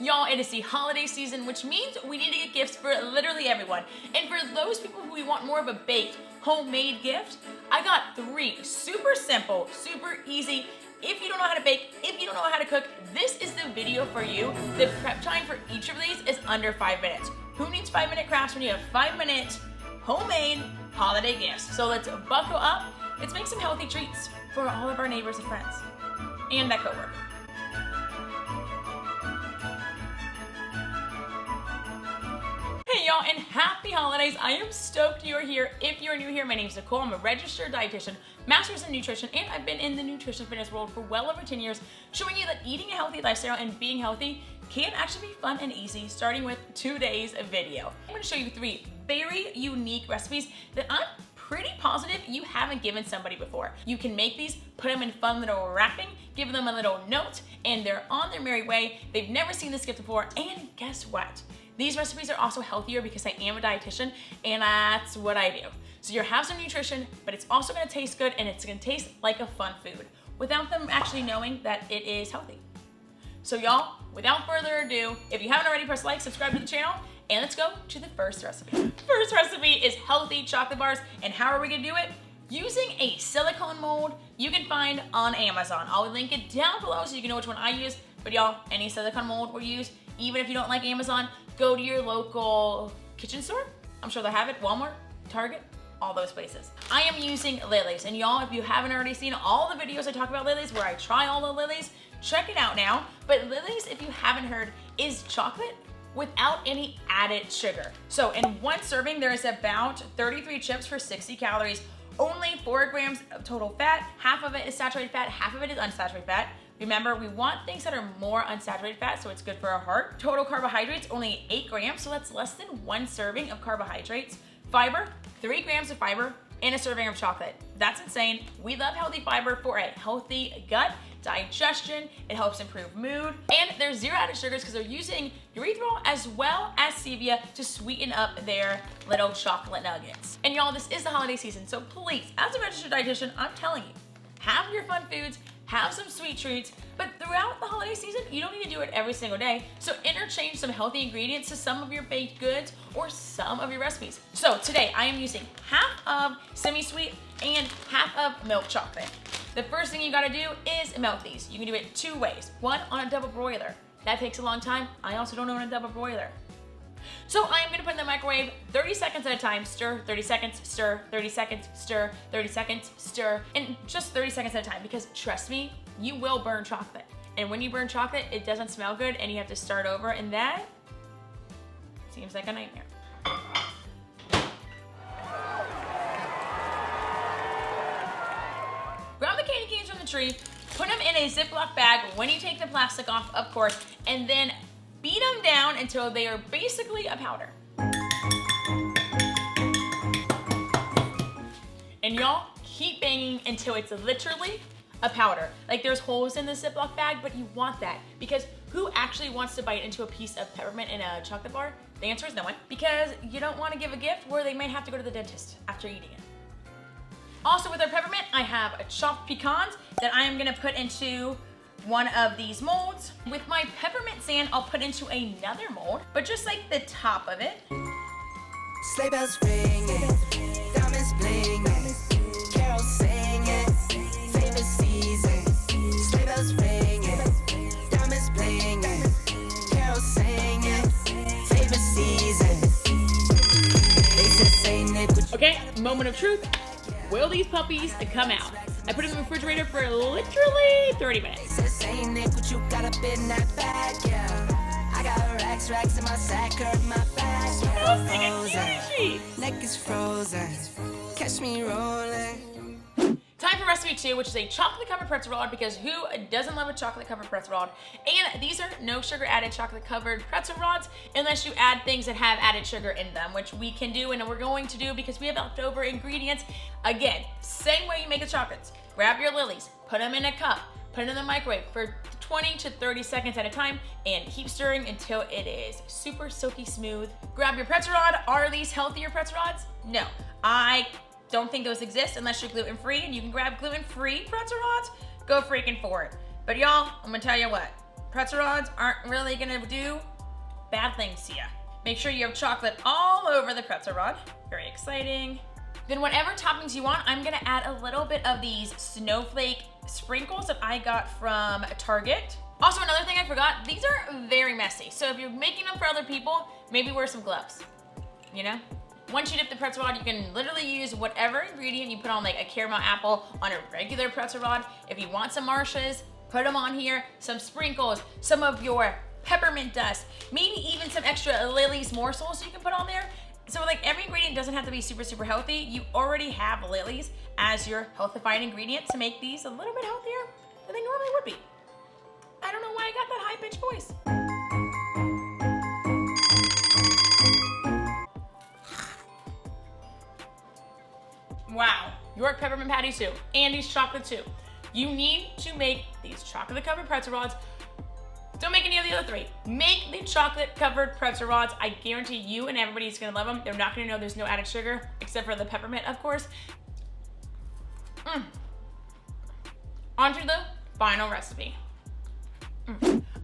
Y'all, it is the holiday season, which means we need to get gifts for literally everyone. And for those people who want more of a baked, homemade gift, I got 3 super simple, super easy. If you don't know how to bake, if you don't know how to cook, this is the video for you. The prep time for each of these is under 5 minutes. Who needs 5-minute crafts when you have 5-minute homemade holiday gifts? So let's buckle up. Let's make some healthy treats for all of our neighbors and friends and that coworker. Hey y'all, and happy holidays. I am stoked you're here. If you're new here, my name is Nicole. I'm a registered dietitian, master's in nutrition, and I've been in the nutrition fitness world for well over 10 years, showing you that eating a healthy lifestyle and being healthy can actually be fun and easy, starting with today's video. I'm gonna show you 3 very unique recipes that I'm pretty positive you haven't given somebody before. You can make these, put them in fun little wrapping, give them a little note, and they're on their merry way. They've never seen this gift before, and guess what? These recipes are also healthier because I am a dietitian and that's what I do. So you'll have some nutrition, but it's also gonna taste good and it's gonna taste like a fun food without them actually knowing that it is healthy. So y'all, without further ado, if you haven't already, press like, subscribe to the channel, and let's go to the first recipe. First recipe is healthy chocolate bars, and how are we gonna do it? Using a silicone mold you can find on Amazon. I'll link it down below so you can know which one I use, but y'all, any silicone mold will use. Even if you don't like Amazon, go to your local kitchen store. I'm sure they have it, Walmart, Target, all those places. I am using Lily's, and y'all, if you haven't already seen all the videos I talk about Lily's where I try all the Lily's, check it out now. But Lily's, if you haven't heard, is chocolate without any added sugar. So in one serving, there is about 33 chips for 60 calories, only 4 grams of total fat. Half of it is saturated fat, half of it is unsaturated fat. Remember, we want things that are more unsaturated fat, so it's good for our heart. Total carbohydrates, only 8 grams, so that's less than 1 serving of carbohydrates. Fiber, 3 grams of fiber, and a serving of chocolate. That's insane. We love healthy fiber for a healthy gut, digestion, it helps improve mood, and there's 0 added sugars because they're using erythritol as well as stevia to sweeten up their little chocolate nuggets. And y'all, this is the holiday season, so please, as a registered dietitian, I'm telling you, have your fun foods, have some sweet treats, but throughout the holiday season, you don't need to do it every single day. So interchange some healthy ingredients to some of your baked goods or some of your recipes. So today I am using half of semi-sweet and half of milk chocolate. The first thing you gotta do is melt these. You can do it 2 ways. One, on a double broiler. That takes a long time. I also don't own a double broiler. So I am gonna put in the microwave 30 seconds at a time, stir, 30 seconds, stir, 30 seconds, stir, 30 seconds, stir, and just 30 seconds at a time, because trust me, you will burn chocolate. And when you burn chocolate, it doesn't smell good and you have to start over, and that seems like a nightmare. Grab the candy canes from the tree, put them in a Ziploc bag when you take the plastic off, of course, and then beat them down until they are basically a powder. And y'all, keep banging until it's literally a powder. Like, there's holes in the Ziploc bag, but you want that because who actually wants to bite into a piece of peppermint in a chocolate bar? The answer is no one, because you don't want to give a gift where they might have to go to the dentist after eating it. Also with our peppermint, I have chopped pecans that I am gonna put into one of these molds. With my peppermint sand, I'll put into another mold, but just like the top of it. Sleigh bells ringing, diamonds blinging, carols singing, favorite season. Sleigh bells ringing, diamonds blinging, carols singing, favorite season. They said, say Nick, okay, moment of truth. Will these puppies come out? I put them in the refrigerator for literally 30 minutes. Say Nick, what you got up in that bag, yeah. I got racks in my sack, hurt my back. Smells like a cutie sheet. Neck is frozen, catch me rolling. Time for recipe 2, which is a chocolate covered pretzel rod, because who doesn't love a chocolate covered pretzel rod? And these are no sugar added chocolate covered pretzel rods unless you add things that have added sugar in them, which we can do and we're going to do because we have leftover ingredients. Again, same way you make the chocolates. Grab your Lily's, put them in a cup, put it in the microwave for 20 to 30 seconds at a time, and keep stirring until it is super silky smooth. Grab your pretzel rod. Are these healthier pretzel rods? No, I don't think those exist unless you're gluten-free, and you can grab gluten-free pretzel rods, go freaking for it. But y'all, I'm gonna tell you what, pretzel rods aren't really gonna do bad things to you. Make sure you have chocolate all over the pretzel rod. Very exciting. Then whatever toppings you want, I'm gonna add a little bit of these snowflake sprinkles that I got from Target. Also, another thing I forgot, these are very messy. So if you're making them for other people, maybe wear some gloves, you know? Once you dip the pretzel rod, you can literally use whatever ingredient you put on, like a caramel apple on a regular pretzel rod. If you want some marshes, put them on here. Some sprinkles, some of your peppermint dust, maybe even some extra Lily's morsels you can put on there. So like every ingredient doesn't have to be super, super healthy. You already have Lily's as your healthified ingredient to make these a little bit healthier than they normally would be. I don't know why I got that high-pitched voice. Wow, York peppermint patties too, and these chocolate too. You need to make these chocolate-covered pretzel rods. Don't make any of the other three. Make the chocolate-covered pretzel rods. I guarantee you and everybody's gonna love them. They're not gonna know there's no added sugar, except for the peppermint, of course. On to the final recipe.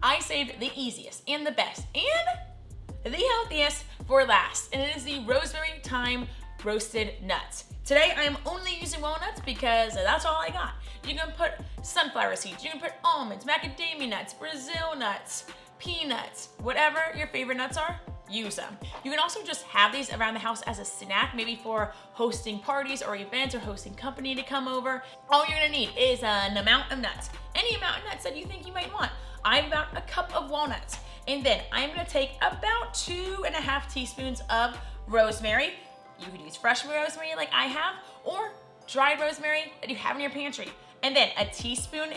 I saved the easiest and the best and the healthiest for last, and it is the rosemary thyme roasted nuts. Today I am only using walnuts because that's all I got. You can put sunflower seeds, you can put almonds, macadamia nuts, Brazil nuts, peanuts, whatever your favorite nuts are, use them. You can also just have these around the house as a snack, maybe for hosting parties or events or hosting company to come over. All you're gonna need is an amount of nuts, any amount of nuts that you think you might want. I have about a cup of walnuts. And then I'm gonna take about 2.5 teaspoons of rosemary. You could use fresh rosemary like I have, or dried rosemary that you have in your pantry. And then 1.5 teaspoons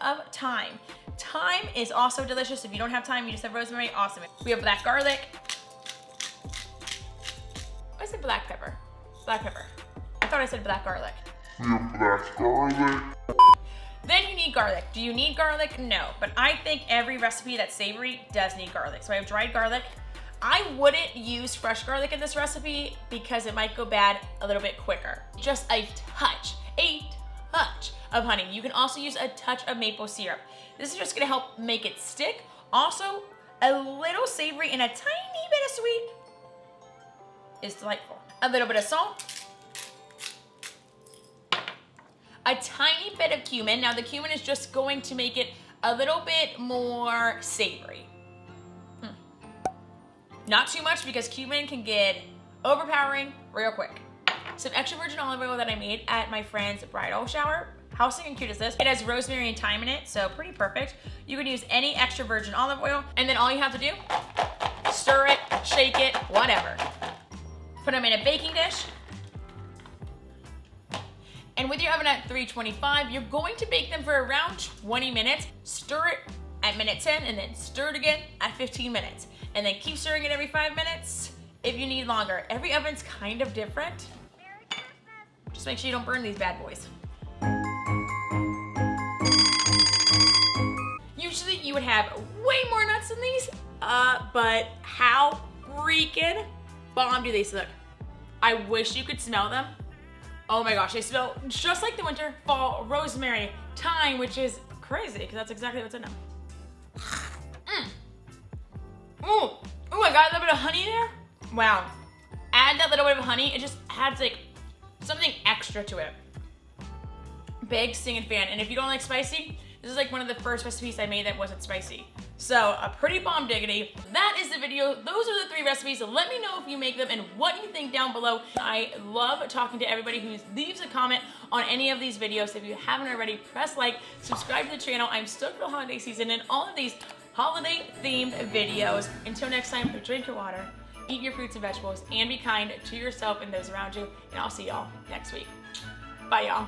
of thyme. Thyme is also delicious. If you don't have thyme, you just have rosemary, awesome. We have black garlic. I said black pepper. Black pepper. I thought I said black garlic. We have black garlic. Then you need garlic. Do you need garlic? No, but I think every recipe that's savory does need garlic. So I have dried garlic. I wouldn't use fresh garlic in this recipe because it might go bad a little bit quicker. Just a touch of honey. You can also use a touch of maple syrup. This is just gonna help make it stick. Also, a little savory and a tiny bit of sweet is delightful. A little bit of salt. A tiny bit of cumin. Now the cumin is just going to make it a little bit more savory. Not too much because cumin can get overpowering real quick. Some extra virgin olive oil that I made at my friend's bridal shower. How sick and cute is this? It has rosemary and thyme in it, so pretty perfect. You can use any extra virgin olive oil, and then all you have to do, stir it, shake it, whatever. Put them in a baking dish. And with your oven at 325, you're going to bake them for around 20 minutes. Stir it at minute 10 and then stir it again at 15 minutes. And then keep stirring it every 5 minutes if you need longer. Every oven's kind of different. Just make sure you don't burn these bad boys. Usually you would have way more nuts than these, but how freaking bomb do these look? I wish you could smell them. Oh my gosh, they smell just like the winter fall rosemary, thyme, which is crazy because that's exactly what's in them. Ooh, I got a little bit of honey there. Wow. Add that little bit of honey, it just adds like something extra to it. Big singing fan, and if you don't like spicy, this is like one of the first recipes I made that wasn't spicy. So a pretty bomb diggity. That is the video. Those are the 3 recipes. Let me know if you make them and what you think down below. I love talking to everybody who leaves a comment on any of these videos. If you haven't already, press like, subscribe to the channel. I'm stoked for the holiday season and all of these holiday themed videos. Until next time, drink your water, eat your fruits and vegetables, and be kind to yourself and those around you. And I'll see y'all next week. Bye y'all.